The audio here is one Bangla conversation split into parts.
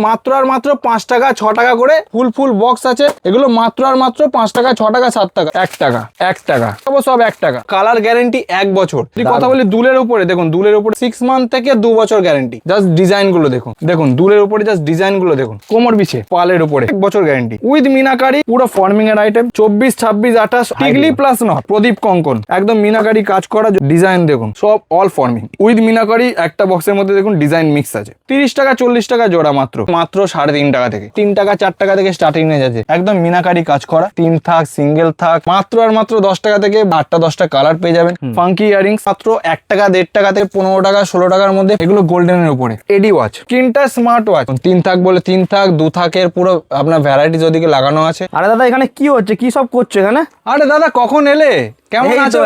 মাত্র আর মাত্র 5 টাকা 6 টাকা করে ফুল বক্স আছে। এগুলো মাত্র আর মাত্র 5 টাকা 6 টাকা 7 টাকা 1 টাকা 1 টাকা সব 1 টাকা। কালার গ্যারেন্টি 1 বছর। কথা বলি দুলের উপরে, দেখুন দুলের উপরে 6 মান্থ থেকে 2 বছর গ্যারেন্টি। জাস্ট ডিজাইন গুলো দেখুন, দেখুন দুলের উপরে জাস্ট ডিজাইন গুলো দেখুন। কোমর বিছে পালের উপরে 1 বছর গ্যারেন্টি উইথ মিনাকারি, পুরো ফর্মিং এর আইটেম। 24 26 28 টিকলি প্লাস নট প্রদীপ কঙ্কন, একদম মিনাকারি কাজ করা ডিজাইন দেখুন, সব অল ফর্মিং উইথ মিনাকারি। একটা বক্সের মধ্যে দেখুন ডিজাইন মিক্স আছে। 30 টাকা 40 টাকা জোড়া, মাত্র 3.5 টাকা থেকে 3 টাকা 4 টাকা থেকে স্টার্টিং নিয়ে যাচ্ছে। একদম মিনাকারি কাজ করা, 3 থাক সিঙ্গেল থাক, মাত্র আর মাত্র 10 টাকা থেকে 8টা 10টা কালার পেয়ে যাবেন। ফাঙ্কি ইয়ারিংস মাত্র 1 টাকা 1.5 টাকা থেকে 15 টাকা 16 টাকার মধ্যে। এগুলো গোল্ডেনের উপরে। এডি ওয়াচ, স্ক্রিনটা স্মার্ট ওয়াচ, 3 থাক বলে 3 থাক, 2 থাকের পুরো আপনার ভ্যারাইটিস ওদিকে লাগানো আছে। আরে দাদা এখানে কি হচ্ছে, কি সব করছো এখানে? আরে দাদা কখন এলে? কেমন আছো?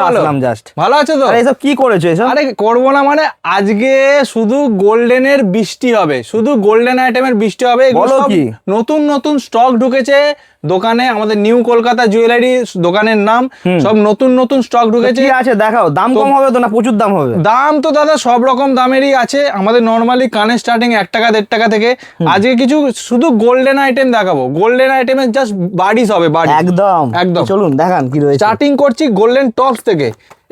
ভালো আছো তো? এসব কি করেছো এসব? আরে করবো না মানে, আজকে শুধু গোল্ডেনের বৃষ্টি হবে, শুধু গোল্ডেন আইটেমের বৃষ্টি হবে। বলো কি? নতুন নতুন স্টক ঢুকেছে দোকানে, আমাদের নিউ কলকাতা জুয়েলারি দোকানের নাম। সব নতুন নতুন স্টক ঢুকেছে। কি আছে দেখাও, দাম কম হবে তো না প্রচুর দাম হবে? দাম তো দাদা সব রকম দামেরই আছে। আমাদের নর্মালি কানের স্টার্টিং 1 টাকা 1.5 টাকা থেকে। আজকে কিছু শুধু গোল্ডেন আইটেম দেখাবো। গোল্ডেন আইটেমের জাস্ট বাড়ি হবে, বাড়ি একদম একদম। চলুন দেখান কি রয়েছে। স্টার্টিং করছি গোল্ডেন টপস থেকে।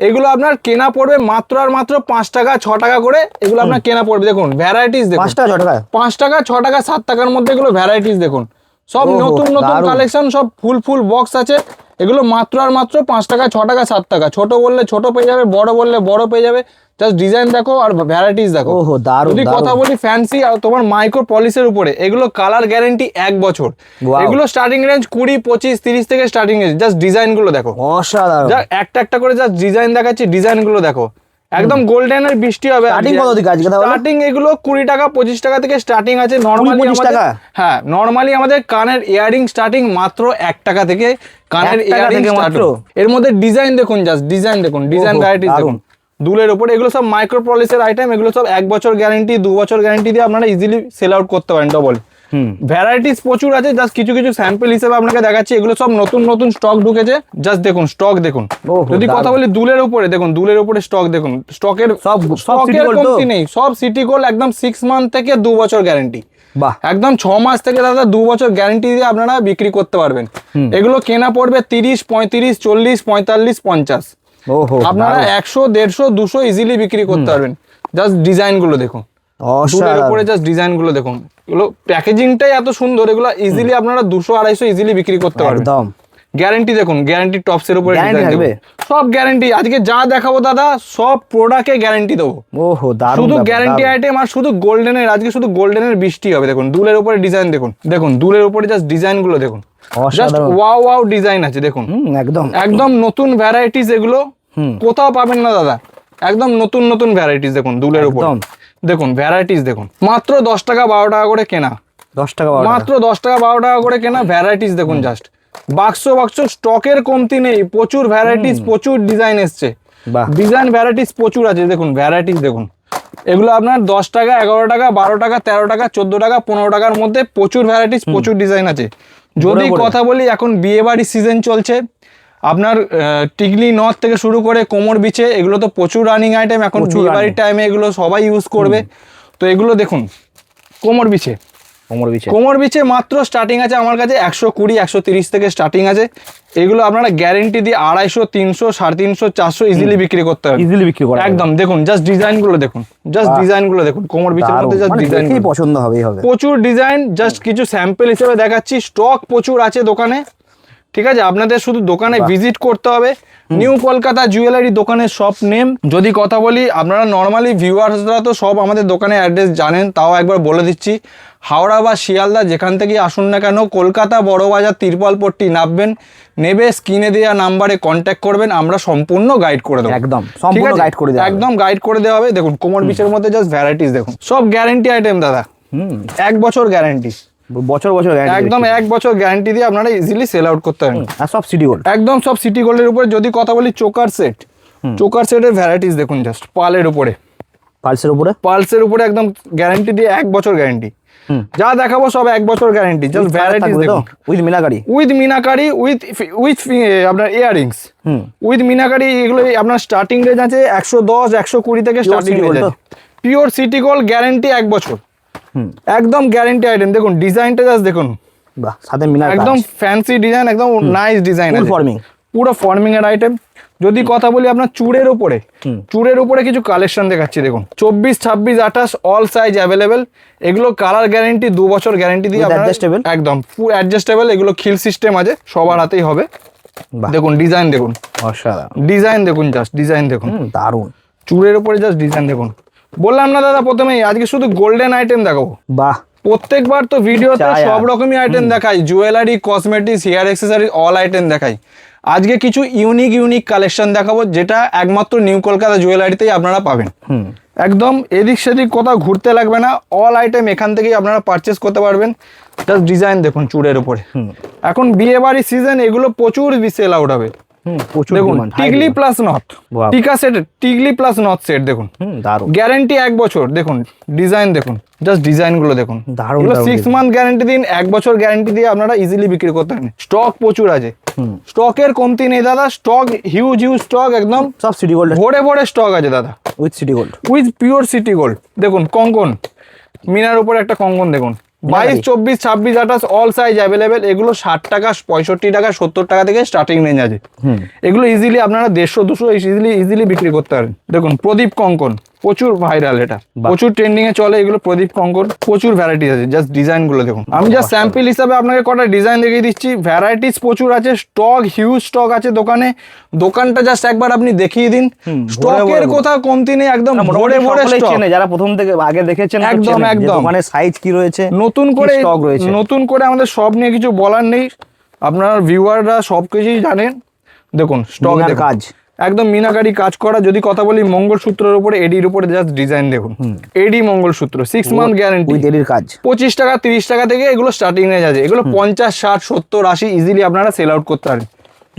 এগুলো আপনার কেনা পড়বে মাত্র আর মাত্র 5 টাকা 6 টাকা করে। এগুলো আপনার কেনা পড়বে, দেখুন ভ্যারাইটিস দেখুন। 5 টাকা 6 টাকা 5 টাকা 6 টাকা 7 টাকার মধ্যে এগুলো ভ্যারাইটিস দেখুন। সব নতুন নতুন কালেকশন, সব ফুল বক্স আছে। এগুলো মাত্র আর মাত্র 5 টাকা 6 টাকা 7 টাকা। ছোট বললে ছোট পেয়ে যাবে, বড় বললে বড় পেয়ে যাবে। জাস্ট ডিজাইন দেখো আর ভ্যারাইটিস দেখো। ওহো দারুণ। যদি কথা বলি ফ্যান্সি আর তোমার মাইক্রো পলিশের উপরে, এগুলো কালার গ্যারান্টি 1 বছর। এগুলো স্টার্টিং রেঞ্জ 20 25 30 থেকে স্টার্টিং রেঞ্জ। জাস্ট ডিজাইন গুলো দেখো, অসাধারণ। যা একটা করে জাস্ট ডিজাইন দেখাচ্ছি, ডিজাইন গুলো দেখো। একদম গোল্ডেনের বৃষ্টি হবে। স্টার্টিং কত থেকে আজকে তাহলে? স্টার্টিং এগুলো 20 টাকা 25 টাকা থেকে স্টার্টিং আছে নরমালি আমাদের। হ্যাঁ নরমালি আমাদের কানের ইয়ারিং স্টার্টিং মাত্র 1 টাকা থেকে কানের ইয়ারিং মাত্র। এর মধ্যে ডিজাইন দেখুন, জাস্ট ডিজাইন দেখুন, ডিজাইন ভ্যারাইটিস দেখুন দুলের উপরে। এগুলো সব মাইক্রো পলিশের আইটেম। এগুলো সব 1 বছর গ্যারান্টি 2 বছর গ্যারান্টি দিয়ে আপনারা ইজিলি সেল আউট করতে পারেন ডবল। ভ্যারাইটিস প্রচুর আছে। জাস্ট কিছু কিছু স্যাম্পল হিসেবে আপনাকে দেখাচ্ছি। এগুলো সব নতুন নতুন স্টক ঢুকেছে। জাস্ট দেখুন স্টক দেখুন। যদি কথা বলি দুলের উপরে, দেখুন দুলের উপরে স্টক দেখুন। স্টকের স্টকের কমতি নেই, সব সিটি গোল্ড। একদম 6 মান্থ থেকে 2 বছর গ্যারান্টি। একদম 6 মাস থেকে দাদা 2 বছর গ্যারান্টি দিয়ে আপনারা বিক্রি করতে পারবেন। এগুলো কেনা পড়বে 30 35 40 45 50। আপনারা 100 150 200 ইজিলি বিক্রি করতে পারবেন। জাস্ট ডিজাইন গুলো দেখুন, দুলের উপরে জাস্ট ডিজাইন গুলো দেখুন। এগুলো প্যাকেজিংটাই এত সুন্দর, এগুলো ইজিলি আপনারা 200 250 ইজিলি বিক্রি করতে পারবেন। গ্যারান্টি দেখুন, গ্যারান্টি টপসের উপরে সব গ্যারান্টি। আজকে যা দেখাবো দাদা সব প্রোডাক্টে গ্যারান্টি দেবো। শুধু গ্যারান্টি আইটেম আর শুধু গোল্ডেনের। আজকে শুধু গোল্ডেনের বৃষ্টি হবে। দেখুন দুলের উপরে ডিজাইন দেখুন, দেখুন দুলের উপরে জাস্ট ডিজাইন গুলো দেখুন। জাস্ট ওয়াও ডিজাইন আছে দেখুন। একদম একদম নতুন ভ্যারাইটিস। এগুলো কোথাও পাবেন না দাদা। একদম নতুন নতুন ভ্যারাইটিস দেখুন দুলের উপর। দেখুন ভ্যারাইটিস দেখুন। মাত্র 10 টাকা 12 টাকা করে কেনা। 10 টাকা মাত্র 10 টাকা 12 টাকা করে কেনা। ভ্যারাইটিস দেখুন, জাস্ট বাক্স স্টকের কমতি নেই। প্রচুর ভ্যারাইটিস, প্রচুর ডিজাইন এসছে। ডিজাইন ভ্যারাইটিস প্রচুর আছে। দেখুন ভ্যারাইটিস দেখুন। এগুলো আপনার 10 টাকা 11 টাকা 12 টাকা 13 টাকা 14 টাকা 15 টাকার মধ্যে প্রচুর ভ্যারাইটিস, প্রচুর ডিজাইন আছে। যদি কথা বলি এখন বিয়ে বাড়ির সিজন চলছে, আপনার টিকলি নথ থেকে শুরু করে কোমর বিছে, এগুলো তো প্রচুর রানিং আইটেম। এখন বিয়ে বাড়ির টাইমে এগুলো সবাই ইউজ করবে। তো এগুলো দেখুন কোমর বিছে, কোমর বিছে মাত্র স্টার্টিং আছে আমার কাছে 120 130 থেকে স্টার্টিং আছে। এগুলো আপনারা গ্যারেন্টি দিয়ে 250 300 350 400 ইজিলি বিক্রি করতে হবে। ইজিলি বিক্রি করা একদম। দেখুন জাস্ট ডিজাইন গুলো দেখুন, জাস্ট ডিজাইন গুলো দেখুন। কোমর বিচের মধ্যে জাস্ট ডিজাইন পছন্দ হবেই হবে। প্রচুর ডিজাইন। জাস্ট কিছু স্যাম্পল হিসেবে দেখাচ্ছি। স্টক প্রচুর আছে দোকানে, ঠিক আছে? আপনাদের শুধু দোকানে ভিজিট করতে হবে। নিউ কলকাতা জুয়েলারি দোকানের শপ নেম। যদি কথা বলি, আপনারা নর্মালি ভিউয়ার্সরা তো সব আমাদের দোকানের অ্যাড্রেস জানেন, তাও একবার বলে দিচ্ছি। হাওড়া বা শিয়ালদা যেখান থেকেই আসুন না কেন, কলকাতা বড়বাজার তিরপালপট্টি নামবেন, নেবে স্ক্রিনে দেওয়া নাম্বারে কন্ট্যাক্ট করবেন। আমরা সম্পূর্ণ গাইড করে দেবো। একদম সম্পূর্ণ গাইড করে দেবো। একদম গাইড করে দেওয়া হবে। দেখুন কোমর বিচের মধ্যে জাস্ট ভ্যারাইটিস দেখুন। সব গ্যারান্টি আইটেম দাদা। 1 বছর গ্যারান্টি। বছর একদম 1 বছর গ্যারান্টি দিয়ে আপনারা ইজিলি সেল আউট করতে পারেন। আর সব সিটি গোল্ড। একদম সব সিটি গোল্ডের উপরে। যদি কথা বলি চোকার সেট, চোকার সেটের ভ্যারাইটিস দেখুন। জাস্ট পালের উপরে, পালসের উপরে একদম গ্যারান্টি দিয়ে 1 বছর গ্যারান্টি। যা দেখাবো সব 1 বছর গ্যারান্টি। জাস্ট ভ্যারাইটিস দেখুন। উইথ মিনাকারি উইথ আপনার ইয়ারিংস উইথ মিনাকারি। এগুলো আপনার স্টার্টিং রেঞ্জ আছে 110 120 থেকে স্টার্টিং রেঞ্জ আছে। পিওর সিটি গোল্ড গ্যারান্টি 1 বছর। একদম গ্যারান্টি আইটেম। দেখুন ডিজাইনটা জাস্ট দেখুন, বাহ, সাথে মিনার একদম ফ্যান্সি ডিজাইন, একদম নাইস ডিজাইন আছে, ফর্মিং, পুরো ফর্মিং এর আইটেম। যদি কথা বলি আপনার চূড়ের উপরে কিছু কালেকশন দেখাচ্ছি। দেখুন 24, 26, 28 অল সাইজ অ্যাভেলেবেল। এগুলো কালার গ্যারান্টি 2 বছর গ্যারান্টি দিয়ে অ্যাডজাস্টেবল, একদম ফুল অ্যাডজাস্টেবল। এগুলো খিল সিস্টেম আছে, সবার হাতেই হবে। দেখুন ডিজাইন দেখুন, অসাধারণ ডিজাইন দেখুন, জাস্ট ডিজাইন দেখুন, দারুণ। চূড়ের উপরে জাস্ট ডিজাইন দেখুন। বললাম না দাদা প্রথমেই আজকে শুধু গোল্ডেন আইটেম দেখাবো। বাহ, প্রত্যেকবার তো ভিডিওতে সব রকমই আইটেম দেখাই, jewellery, cosmetics, hair accessory, all item দেখাই। আজকে কিছু ইউনিক কালেকশন দেখাবো, যেটা একমাত্র নিউ কলকাতা জুয়েলারিতেই আপনারা পাবেন। একদম এদিক সেদিক কোথাও ঘুরতে লাগবে না, অল আইটেম এখান থেকেই আপনারা পারচেস করতে পারবেন। জাস্ট ডিজাইন দেখুন চূড়ের উপরে। এখন বিয়ে বাড়ির সিজন, এগুলো প্রচুর সেল আউট হবে। দেখুন টিগলি প্লাস নথ, টিকা সেট, টিগলি প্লাস নথ সেট দেখুন, গ্যারান্টি 1 বছর। দেখুন ডিজাইন দেখুন, জাস্ট ডিজাইন গুলো দেখুন, 6 মান্থ গ্যারান্টি দিন, 1 বছর গ্যারান্টি দিয়ে আপনারা ইজিলি বিক্রি করতে পারেন। স্টক প্রচুর আছে, স্টকের কমতি নেই দাদা, স্টক হিউজ স্টক, একদম সব সিটি গোল্ড ভরে স্টক আছে দাদা, with city gold, with pure city gold. দেখুন কঙ্কন, মিনার উপরে একটা কঙ্কন দেখুন, 22, 24, 26, 28 অল সাইজ অ্যাভেলেবেল। এগুলো 60 টাকা, 65 টাকা, 70 টাকা থেকে স্টার্টিং রেঞ্জ আছে। এগুলো ইজিলি আপনারা 150, 200 ইজিলি বিক্রি করতে পারেন। দেখুন প্রদীপ কঙ্কন, প্রচুর ভাইরাল, এটা প্রচুর ট্রেন্ডিং এ চলে। এগুলো প্রদীপ কঙ্কন, প্রচুর ভ্যারাইটিস আছে। জাস্ট ডিজাইন গুলো দেখুন, আমি জাস্ট স্যাম্পল হিসাবে আপনাকে কটা ডিজাইন দেখিয়ে দিচ্ছি। ভ্যারাইটিস প্রচুর আছে, স্টক হিউজ স্টক আছে দোকানে। দোকানটা জাস্ট একবার আপনি দেখিয়ে দিন, স্টকের কোথাও কমতি নেই, একদম ভরে স্টক। যারা প্রথম থেকে আগে দেখেছেন একদম দোকানে সাইজ কি রয়েছে, নতুন করে আমাদের সব নিয়ে কিছু বলার নেই, আপনার ভিউয়াররা সবকিছুই জানেন। দেখুন স্টক কাজ একদম মিনাকারি কাজ করা। যদি কথা বলি মঙ্গলসূত্রের উপরে, এডির উপরে জাস্ট ডিজাইন দেখুন, এডি মঙ্গলসূত্র, 6 মান্থ গ্যারান্টি, এডির কাজ 25 টাকা, 30 টাকা থেকে এগুলো স্টার্টিং রেঞ্জ আছে। এগুলো 50, 60, 70, 80 ইজিলি আপনারা সেল আউট করতে পারেন।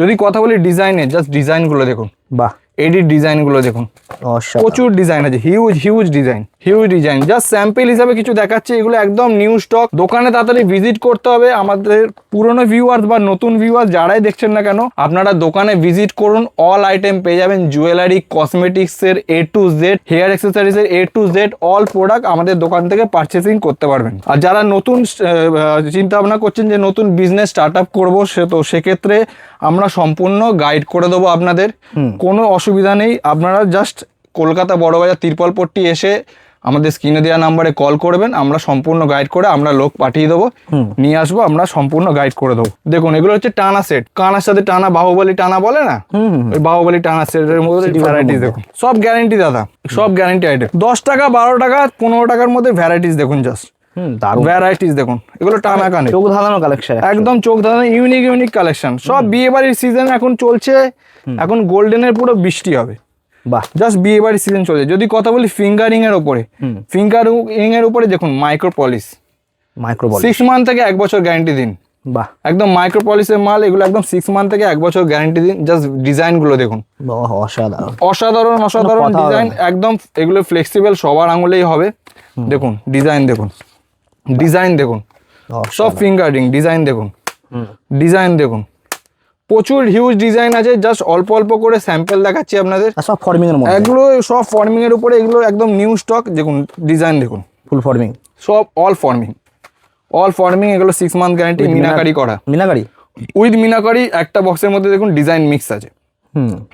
যদি কথা বলি ডিজাইনের, জাস্ট ডিজাইন গুলো দেখুন, বাহ, এডির ডিজাইন গুলো দেখুন, প্রচুর ডিজাইন আছে, হিউজ ডিজাইন। জাস্ট স্যাম্পল হিসাবে কিছু দেখাচ্ছি, এগুলো একদম নিউ স্টক। দোকানে তাড়াতাড়ি ভিজিট করতে হবে। আমাদের পুরনো ভিউয়ার্স বা নতুন ভিউয়ার্স যারাই দেখছেন না কেন, আপনারা দোকানে ভিজিট করুন, অল আইটেম পেয়ে যাবেন। জুয়েলারি, কসমেটিক্স এর A to Z, hair accessories এর A to Z all product আমাদের দোকান থেকে পারচেসিং করতে পারবেন। আর যারা নতুন চিন্তা ভাবনা করছেন যে নতুন বিজনেস স্টার্ট আপ করবো, সেক্ষেত্রে আমরা সম্পূর্ণ গাইড করে দেবো আপনাদের, কোনো অসুবিধা নেই। আপনারা জাস্ট কলকাতা বড়বাজার তিরপলপট্টি এসে আমাদের স্ক্রিনে দেওয়া নাম্বারে কল করবেন, আমরা সম্পূর্ণ গাইড করে আমরা লোক পাঠিয়ে দেবো, নিয়ে আসবো, আমরা সম্পূর্ণ গাইড করে দেবো। দেখুন এগুলো হচ্ছে টানা সেট, কানার সাথে টানা, বাহুবলী টানা বলে না, ওই বাহুবলী টানা সেটের মধ্যে ভ্যারাইটিস দেখুন, সব গ্যারান্টি দাদা, সব গ্যারান্টি আইটেম। 10 টাকা, 12 টাকা, 15 টাকার মধ্যে ভ্যারাইটিস দেখুন, জাস্ট ভ্যারাইটিস দেখুন। এগুলো টানা কানে, চোখ ধাঁধানো কালেকশন, একদম চোখ ধাঁধানো ইউনিক কালেকশন। সব বিয়ে বাড়ির সিজন এখন চলছে, এখন গোল্ডেনের পুরো বৃষ্টি হবে। বাহ, জাস্ট বিয়ে বাড়ির সিজন চলছে। যদি কথা বলি ফিঙ্গারিং এর উপরে, দেখুন মাইক্রো পলিশ, 6 মান্থ থেকে 1 বছর গ্যারান্টি দিন। বাহ, একদম মাইক্রো পলিশের মাল এগুলো, একদম 6 মান্থ থেকে 1 বছর গ্যারান্টি দিন। জাস্ট ডিজাইন গুলো দেখুন, অসাধারণ ডিজাইন, একদম এগুলো ফ্লেক্সিবল, সবার আঙুলেই হবে। দেখুন ডিজাইন দেখুন, সব ফিঙ্গারিং ডিজাইন দেখুন, প্রচুর হিউজ ডিজাইন আছে। জাস্ট অল্প করে স্যাম্পল দেখাচ্ছি আপনাদের, সব ফর্মিং এর মধ্যে, এগুলো সব ফর্মিং এর উপরে, এগুলো একদম নিউ স্টক। দেখুন ডিজাইন দেখুন, ফুল ফর্মিং, সব অল ফর্মিং। এগুলো 6 মান্থ গ্যারান্টি, মিনাকারি করা, উইথ মিনাকারি। একটা বক্সের মধ্যে দেখুন ডিজাইন মিক্স আছে,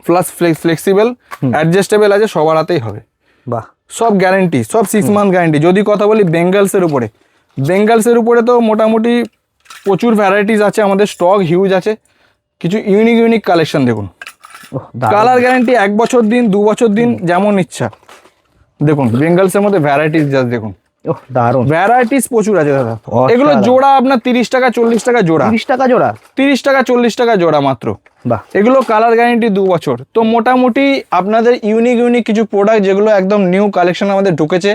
প্লাস ফ্লেক্সিবল, অ্যাডজাস্টেবল আছে, সবার হাতেই হবে। বাহ, সব গ্যারান্টি, সব 6 মান্থ গ্যারান্টি। যদি কথা বলি বেঙ্গলসের উপরে তো মোটামুটি প্রচুর ভ্যারাইটিস আছে, আমাদের স্টক হিউজ আছে। কিছু ইউনিক কালেকশন দেখুন, কালার গ্যারান্টি 1 বছর দিন, 2 বছর দিন, যেমন ইচ্ছা। দেখুন বেঙ্গলসের মধ্যে ভ্যারাইটিস জাস্ট দেখুন, দারুণ ভ্যারাইটিস প্রচুর আছে দাদা। এগুলো জোড়া আপনার 30 টাকা, 40 টাকা জোড়া, 30 টাকা জোড়া, 30 টাকা, 40 টাকা জোড়া মাত্র। বাহ, এগুলো কালার গ্যারান্টি 2 বছর। তো মোটামুটি আপনাদের ইউনিক কিছু প্রোডাক্ট যেগুলো একদম নিউ কালেকশন আমাদের ঢুকেছে,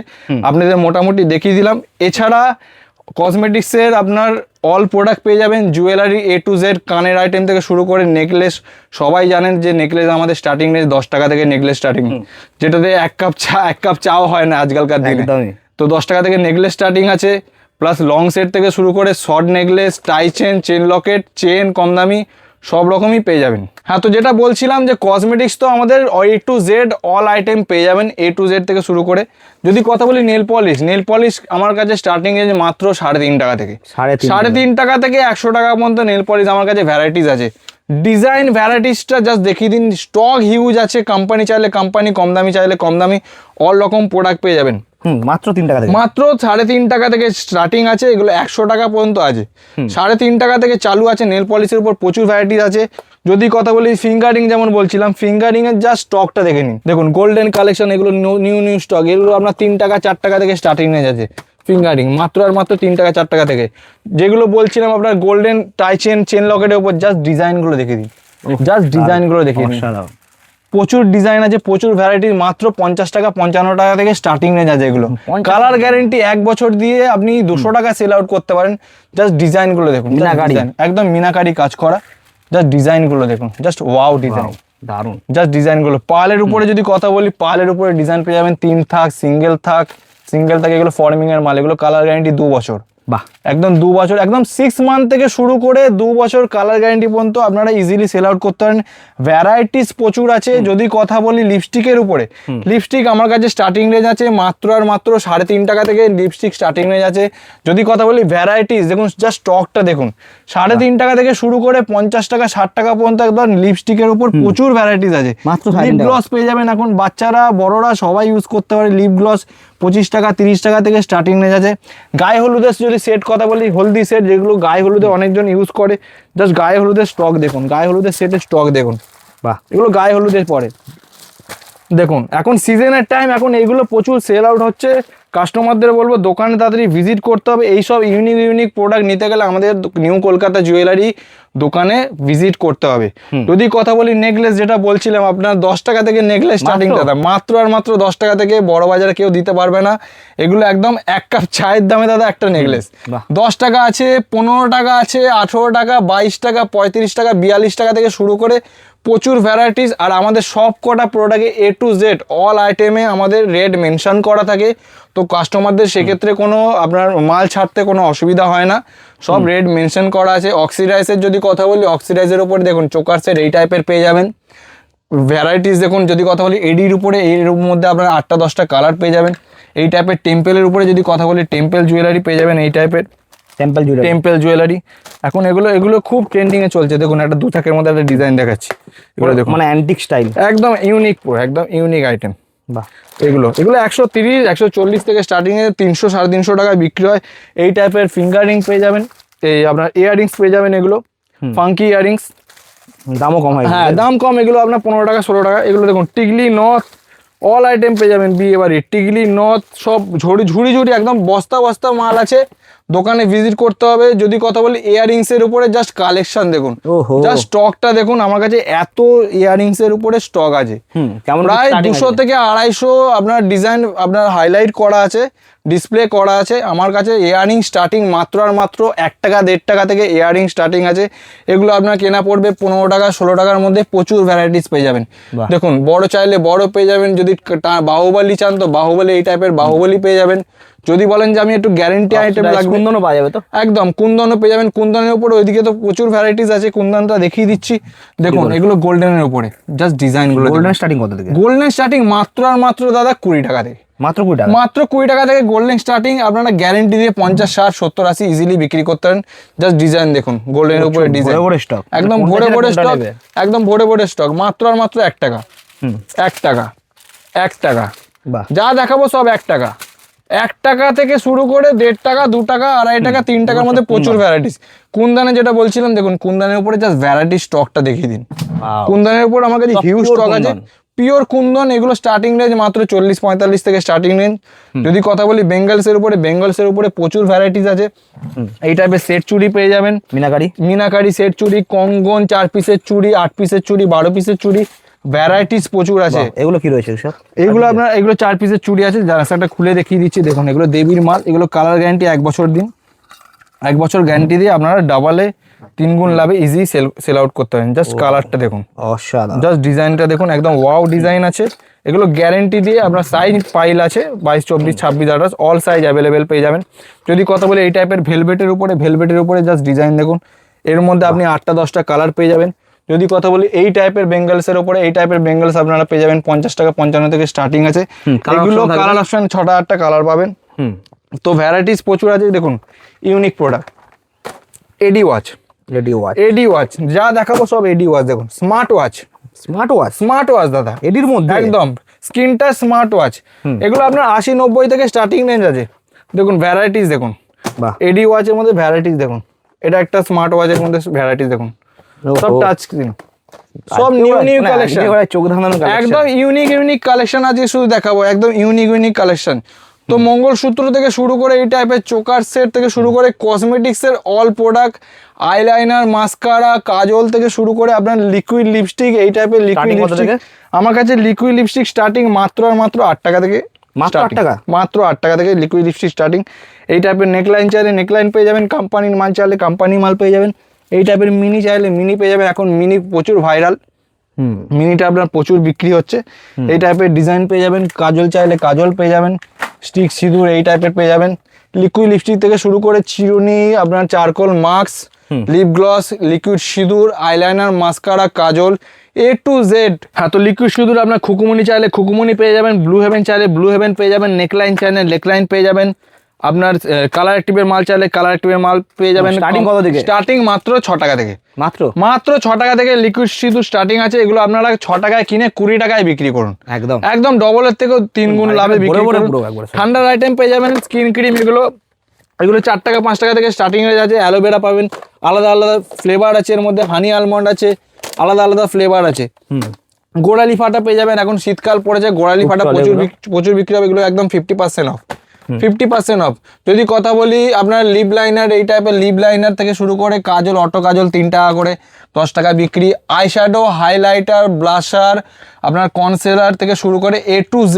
আপনাদের মোটামুটি দেখিয়ে দিলাম। এছাড়া কসমেটিক্সের আপনার অল প্রোডাক্ট পেয়ে যাবেন, জুয়েলারি A to Z, কানের আইটেম থেকে শুরু করে নেকলেস। সবাই জানেন যে নেকলেস আমাদের স্টার্টিং রেঞ্জ 10 টাকা থেকে নেকলেস স্টার্টিং, যেটাতে এক কাপ চাও হয় না আজকালকার দিনে। তো 10 টাকা থেকে নেকলেস স্টার্টিং আছে, প্লাস লং সেট থেকে শুরু করে short necklace, tie chain, chain locket, chain কম দামি, সব রকমই পেয়ে যাবেন। হ্যাঁ, তো যেটা বলছিলাম যে কসমেটিক্স তো আমাদের A to Z all item পেয়ে যাবেন, A to Z থেকে শুরু করে। যদি কথা বলি নেল পলিশ আমার কাছে স্টার্টিং রেঞ্জ মাত্র 3.5 টাকা থেকে, 3.5 টাকা থেকে 100 টাকা পর্যন্ত নেল পলিশ আমার কাছে ভ্যারাইটিস আছে। ডিজাইন ভ্যারাইটিসটা জাস্ট দেখিয়ে দিন, স্টক হিউজ আছে। কোম্পানি চাইলে কোম্পানি, কম দামি চাইলে কম দামি, অল রকম প্রোডাক্ট পেয়ে যাবেন। মাত্র 3 টাকা থেকে, মাত্র 3.5 টাকা থেকে স্টার্টিং আছে, এগুলো 100 টাকা পর্যন্ত আছে। 3.5 টাকা থেকে চালু আছে। নেল পলিশের উপর প্রচুর ভ্যারাইটিস আছে। যদি কথা বলি ফিঙ্গারিং, যেমন বলছিলাম ফিঙ্গারিং এর জাস্ট স্টকটা দেখে নিন, দেখুন গোল্ডেন কালেকশন, এগুলো নিউ স্টক, এগুলো আপনার 3 টাকা 4 টাকা থেকে স্টার্টিং রেঞ্জ আছে। ফিঙ্গারিং মাত্র আর মাত্র 3 টাকা 4 টাকা থেকে। যেগুলো বলছিলাম আপনার গোল্ডেন টাই চেন লকেটের উপর, জাস্ট ডিজাইনগুলো দেখে দিন, জাস্ট ডিজাইনগুলো দেখে দিন। প্রচুর ডিজাইন আছে, প্রচুর ভ্যারাইটি। মাত্র 50 টাকা 55 টাকা থেকে স্টার্টিং রেঞ্জ আছে এগুলো। কালার গ্যারেন্টি 1 বছর দিয়ে আপনি 200 টাকা সেল আউট করতে পারেন। জাস্ট ডিজাইনগুলো দেখুন, মিনাকারি, একদম মিনাকারি কাজ করা। জাস্ট ডিজাইনগুলো দেখুন, জাস্ট ওয়াও ডিজাইন, দারুণ। জাস্ট ডিজাইনগুলো। পালের উপরে যদি কথা বলি, পালের উপরে ডিজাইন পেয়ে যাবেন 3 থাক, সিঙ্গেল থাক, এগুলো ফর্মিং এর মাল। এগুলো কালার গ্যারেন্টি 2 বছর, বাহ, একদম 2 বছর, একদম 6 মান্থ থেকে শুরু করে 2 বছর কালার গ্যারেন্টি পর্যন্ত আপনারা ইজিলি সেল আউট করতে পারেন। ভ্যারাইটিস প্রচুর আছে। যদি কথা বলি লিপস্টিকের উপরে, লিপস্টিক আমার কাছে স্টার্টিং রেঞ্জ আছে মাত্র আর মাত্র 3.5 টাকা থেকে লিপস্টিক স্টার্টিং রেঞ্জ আছে। যদি কথা বলি ভ্যারাইটিস দেখুন, জাস্ট স্টকটা দেখুন, 3.5 টাকা থেকে শুরু করে 50 টাকা 60 টাকা পর্যন্ত একদম লিপস্টিকের উপর প্রচুর ভ্যারাইটিস আছে। লিপ গ্লস পেয়ে যাবেন, এখন বাচ্চারা বড়রা সবাই ইউজ করতে পারে লিপ গ্লস। 25 টাকা 30 টাকা থেকে স্টার্টিং রেঞ্জ আছে। গায়ে হলুদের যদি সেট কথা বলি, হলদি সেট, যেগুলো গায়ে হলুদে অনেকজন ইউজ করে, জাস্ট গায়ে হলুদের স্টক দেখুন, গায়ে হলুদের সেটের স্টক দেখুন, বাহ, এগুলো গায়ে হলুদের পরে দেখুন। এখন সিজনের টাইম, এখন এইগুলো প্রচুর সেল আউট হচ্ছে। কাস্টমারদের বলবো দোকানে তাড়াতাড়ি ভিজিট করতে হবে। এইসব ইউনিক প্রোডাক্ট নিতে গেলে আমাদের নিউ কলকাতা জুয়েলারি দোকানে ভিজিট করতে হবে। যদি কথা বলি নেকলেস, যেটা বলছিলাম আপনার 10 টাকা থেকে নেকলেস স্টার্টিং, দাদা মাত্র আর মাত্র 10 টাকা থেকে, বড় বাজারে কেউ দিতে পারবে না। এগুলো একদম 1 কাপ চায়ের দামে দাদা একটা নেকলেস। 10 টাকা আছে, 15 টাকা আছে, 18 টাকা, 22 টাকা, 35 টাকা, 42 টাকা থেকে শুরু করে প্রচুর ভ্যারাইটিস। আর আমাদের সব কটা প্রোডাক্টে A to Z অল আইটেমে আমাদের রেট মেনশন করা থাকে। তো কাস্টমারদের সেক্ষেত্রে কোনো আপনার মাল ছাড়তে কোনো অসুবিধা হয় না, সব রেট মেনশন করা আছে। অক্সিডাইজের যদি কথা বলি, অক্সিডাইজের উপরে দেখুন চোকার সেট এই টাইপের পেয়ে যাবেন। ভ্যারাইটিস দেখুন, যদি কথা বলি এডির উপরে, এর মধ্যে আপনার 8টা 10টা কালার পেয়ে যাবেন। এই টাইপের টেম্পেলের উপরে যদি কথা বলি, টেম্পেল জুয়েলারি পেয়ে যাবেন এই টাইপের, টেম্পেল জুয়েলারি। এখন এগুলো খুব ট্রেন্ডিং এ চলছে। দেখুন একটা 2 থাকের মধ্যে একটা ডিজাইন দেখাচ্ছি, এগুলো দেখুন, মানে অ্যান্টিক স্টাইল, একদম ইউনিক, একদম ইউনিক আইটেম। বাহ, এগুলো 130 140 থেকে স্টার্টিং এ 300 350 টাকায় বিক্রি হয়। এই টাইপের ফিঙ্গারিং পেয়ে যাবেন, এই আপনার ইয়ারিংস পেয়ে যাবেন, এগুলো ফাঙ্কি ইয়ারিংস, দামও কম হয়। হ্যাঁ দাম কম, এগুলো আপনার 15 টাকা 16 টাকা। এগুলো দেখুন টিকলি নথ, অল আইটেম পেয়ে যাবেন। বিয়ে বাড়ি টিকলি নথ সব ঝুড়ি একদম বস্তা মাল আছে। দোকানে ভিজিট করতে হবে। যদি কথা বলি ইয়ারিংস এর উপরে, জাস্ট কালেকশন দেখুন, জাস্ট স্টকটা দেখুন। আমার কাছে এত ইয়ারিংস এর উপরে স্টক আছে, প্রায় 200 থেকে 250 আপনার ডিজাইন আপনার হাইলাইট করা আছে, ডিসপ্লে করা আছে। আমার কাছে ইয়ারিং স্টার্টিং মাত্র আর মাত্র 1 টাকা 1.5 টাকা থেকে ইয়ারিং স্টার্টিং আছে। এগুলো আপনার কেনা পড়বে 15 টাকা 16 টাকার মধ্যে। প্রচুর ভ্যারাইটিস পেয়ে যাবেন। দেখুন বড় চাইলে বড় পেয়ে যাবেন, যদি বাহুবলী চান তো বাহুবলী, এই টাইপের বাহুবলী পেয়ে যাবেন। যদি বলেন যে আমি একটু গ্যারেন্টি আইটেম লাগবে, কুন্দনও পাওয়া যাবে তো, একদম কুন্দনও পেয়ে যাবেন। কুন্দনের উপরে ওইদিকে তো প্রচুর ভ্যারাইটিস আছে, কুন্দনটা দেখিয়ে দিচ্ছি। দেখুন এগুলো গোল্ডেনের উপরে, জাস্ট ডিজাইনগুলো। গোল্ডেন স্টার্টিং কত থেকে? গোল্ডেন স্টার্টিং মাত্র আর মাত্র দাদা 20 টাকা থেকে, মাত্র 20 টাকা, মাত্র 20 টাকা থেকে গোল্ডেন স্টার্টিং। আপনারা গ্যারেন্টি দিয়ে 50 60 70 80 ইজিলি বিক্রি করতে পারেন। জাস্ট ডিজাইন দেখুন, গোল্ডেনের উপরে ডিজাইন, স্টক একদম ভরে স্টক, একদম ভরে স্টক। মাত্র আর মাত্র 1 টাকা, 1 টাকা, 1 টাকা, যা দেখাবো সব 1 টাকা। 1 টাকা থেকে শুরু করে 1.5 টাকা 2 টাকা 2.5 টাকা 3 টাকার মধ্যে প্রচুর ভ্যারাইটিস। কুন্দানে যেটা বলছিলাম, দেখুন কুন্দানের উপরে জাস্ট ভ্যারাইটি স্টকটা দেখিয়ে দিন। কুন্দানের উপর আমার কাছে হিউজ স্টক আছে, পিওর কুন্দন। এগুলো স্টার্টিং রেঞ্জ মাত্র 40-45 থেকে স্টার্টিং রেঞ্জ। যদি কথা বলি বেঙ্গলসের উপরে প্রচুর ভ্যারাইটিস আছে। এই টাইপের সেট চুড়ি পেয়ে যাবেন, মিনাকারি সেট চুড়ি, কঙ্গন 4 পিসের চুড়ি, 8 পিসের চুড়ি, 12 পিসের চুড়ি, ভ্যারাইটিস প্রচুর আছে। এগুলো কি রয়েছে স্যার? এগুলো আপনার, এগুলো 4 পিসের চুড়ি আছে, যারা একটা খুলে দেখিয়ে দিচ্ছি। দেখুন এগুলো দেবীর মাল। এগুলো কালার গ্যারান্টি 1 বছর দিন, 1 বছর গ্যারান্টি দিয়ে আপনারা ডাবলে 3 গুণ লাভে ইজি সেল আউট করতে পারেন। জাস্ট কালারটা দেখুন, অসাধারণ, জাস্ট ডিজাইনটা দেখুন, একদম ওয়াও ডিজাইন আছে। এগুলো গ্যারেন্টি দিয়ে আপনার সাইজ পাইল আছে 22 24 26 28 অল সাইজ অ্যাভেলেবেল পেয়ে যাবেন। যদি কথা বলি এই টাইপের ভেলভেটের উপরে জাস্ট ডিজাইন দেখুন, এর মধ্যে আপনি 8টা 10টা কালার পেয়ে যাবেন। যদি কথা বলি এই টাইপের বেঙ্গলসের ওপরে, এই টাইপের বেঙ্গলস আপনারা পেয়ে যাবেন 50 টাকা 55 থেকে স্টার্টিং আছে। এগুলো কালার অপশন 6টা 8টা কালার পাবেন। তো ভ্যারাইটিস প্রচুর আছে। দেখুন ইউনিক প্রোডাক্ট এডি ওয়াচ, এডি ওয়াচ যা দেখাবো সব এডি ওয়াচ। দেখুন স্মার্ট ওয়াচ, স্মার্ট ওয়াচ দাদা এডির মধ্যে একদম স্ক্রিন টাচ স্মার্ট ওয়াচ। এগুলো আপনার 80-90 থেকে স্টার্টিং রেঞ্জ আছে। দেখুন ভ্যারাইটিস দেখুন, এডি ওয়াচের মধ্যে ভ্যারাইটিস দেখুন। এটা একটা স্মার্ট ওয়াচের মধ্যে ভ্যারাইটিস দেখুন, সব টাচ স্ক্রিন, সব নিউ কালেকশন, চোখ ধাঁধানো একদম ইউনিক কালেকশন আছে। শুধু দেখাবো একদম ইউনিক কালেকশন। তো মঙ্গলসূত্র থেকে শুরু করে এই টাইপের চোকার সেট থেকে শুরু করে কসমেটিক্সের অল প্রোডাক্ট, আইলাইনার, মাস্কারা, কাজল থেকে শুরু করে আপনার লিকুইড লিপস্টিক, এই টাইপের লিকুইড লিপস্টিক আমার কাছে লিকুইড লিপস্টিক স্টার্টিং মাত্র 8 টাকা থেকে, মাত্র 8 টাকা থেকে লিকুইড লিপস্টিক স্টার্টিং। এই টাইপের নেকলাইন চাইলে নেকলাইন পেয়ে যাবেন, কোম্পানির মাল চাইলে কোম্পানি মাল পেয়ে যাবেন। এই টাইপের মিনি চাইলে মিনি পেয়ে যাবেন। এখন মিনি প্রচুর ভাইরাল, মিনিটা আপনার প্রচুর বিক্রি হচ্ছে। এই টাইপের ডিজাইন পেয়ে যাবেন। কাজল চাইলে কাজল পেয়ে যাবেন, স্টিক সিঁদুর এই টাইপের পেয়ে যাবেন। লিকুইড লিপস্টিক থেকে শুরু করে চিরুনি, আপনার charcoal mask, lip gloss, liquid sindoor, eyeliner, mascara, kajal A to Z। হ্যাঁ, তো লিকুইড সিঁদুর আপনার খুকুমনি চাইলে খুকুমনি পেয়ে যাবেন, ব্লু হেভেন চাইলে ব্লু হেভেন পেয়ে যাবেন, নেকলাইন চাইলে নেকলাইন পেয়ে যাবেন, আপনার কালার অ্যাক্টিভের মাল চাইলে কালার অ্যাক্টিভের মাল পেয়ে যাবেন। স্টার্টিং কত থেকে? স্টার্টিং মাত্র 6 টাকা থেকে, মাত্র 6 টাকা থেকে লিকুইড সিঁদুর স্টার্টিং আছে। এগুলো আপনারা 6 টাকায় কিনে 20 টাকায় বিক্রি করুন, একদম ডবলের থেকেও 3 গুণ লাভে বিক্রি করুন। ঠান্ডার আইটেম পেয়ে যাবেন, স্কিন ক্রিম, এগুলো 4 টাকা 5 টাকা থেকে স্টার্টিং হয়ে যাচ্ছে। অ্যালোভেরা পাবেন, আলাদা আলাদা ফ্লেভার আছে এর মধ্যে, হানি আলমন্ড আছে, আলাদা আলাদা ফ্লেভার আছে। গোড়ালি ফাটা পেয়ে যাবেন, এখন শীতকাল পড়েছে, গোড়ালি ফাটা প্রচুর বিক্রি হবে। এগুলো একদম 50% অফ, 50% অফ। যদি কথা বলি আপনার লিপ লাইনার, এই টাইপের লিপ লাইনার থেকে শুরু করে কাজল, অটো কাজল 3 টাকা করে 10 টাকা বিক্রি। আই শ্যাডো, হাইলাইটার, ব্লাশার, আপনার কনসিলার থেকে শুরু করে A to Z,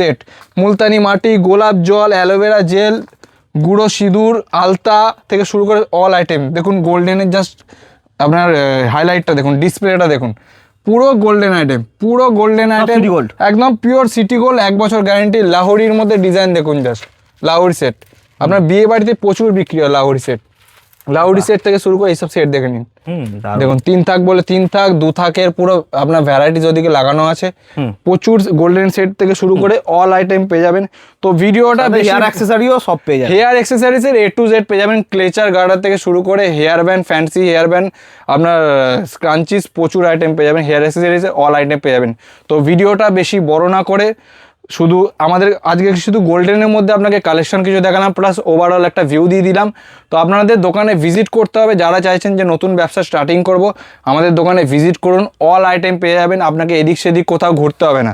মুলতানি মাটি, গোলাপ জল, অ্যালোভেরা জেল, গুঁড়ো সিঁদুর, আলতা থেকে শুরু করে অল আইটেম। দেখুন গোল্ডেনের জাস্ট আপনার হাইলাইটটা দেখুন, ডিসপ্লেটা দেখুন, পুরো গোল্ডেন আইটেম, পুরো গোল্ডেন আইটেম, একদম পিওর সিটি গোল্ড, 1 বছর গ্যারান্টি। লাহোরির মধ্যে ডিজাইন দেখুন, জাস্ট লাহোরি সেট আপনার বিয়ে বাড়িতে প্রচুর বিক্রি হয়। লাহোরি সেট থেকে শুরু করে এইসব সেট দেখে নিন। দেখুন 3 থাক বলে 3 থাক, 2 থাকের পুরো আপনার ভ্যারাইটিস ওদিকে লাগানো আছে। প্রচুর গোল্ডেন সেট থেকে শুরু করে অল আইটেম পেয়ে যাবেন। তো ভিডিওটা হেয়ার অ্যাক্সেসরিও সব পেয়ে যাবেন, হেয়ার অ্যাক্সেসরিজের A to Z পেয়ে যাবেন। ক্লেচার গার্ডার থেকে শুরু করে hair band, fancy hair band, আপনার স্ক্রাঞ্চিস, প্রচুর আইটেম পেয়ে যাবেন। হেয়ার অ্যাক্সেসরিজের অল আইটেম পেয়ে যাবেন। তো ভিডিওটা বেশি বড় না করে শুধু আমাদের আজকে শুধু গোল্ডেনের মধ্যে আপনাকে কালেকশন কিছু দেখালাম, প্লাস ওভারঅল একটা ভিউ দিয়ে দিলাম। তো আপনাদের দোকানে ভিজিট করতে হবে, যারা চাইছেন যে নতুন ব্যবসা স্টার্টিং করব, আমাদের দোকানে ভিজিট করুন, অল আইটেম পেয়ে যাবেন। আপনাকে এদিক সেদিক কোথাও ঘুরতে হবে না।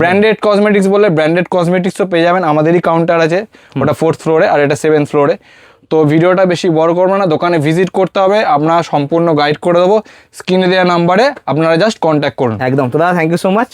ব্র্যান্ডেড কসমেটিক্স বলে ব্র্যান্ডেড কসমেটিক্সও পেয়ে যাবেন। আমাদেরই কাউন্টার আছে, ওটা 4th ফ্লোরে আর এটা 7th ফ্লোরে। তো ভিডিওটা বেশি বড় করবো না, দোকানে ভিজিট করতে হবে, আপনারা সম্পূর্ণ গাইড করে দেবো। স্ক্রিনে দেওয়া নাম্বারে আপনারা জাস্ট কন্ট্যাক্ট করুন। একদম। তো দাদা থ্যাংক ইউ সো মাচ।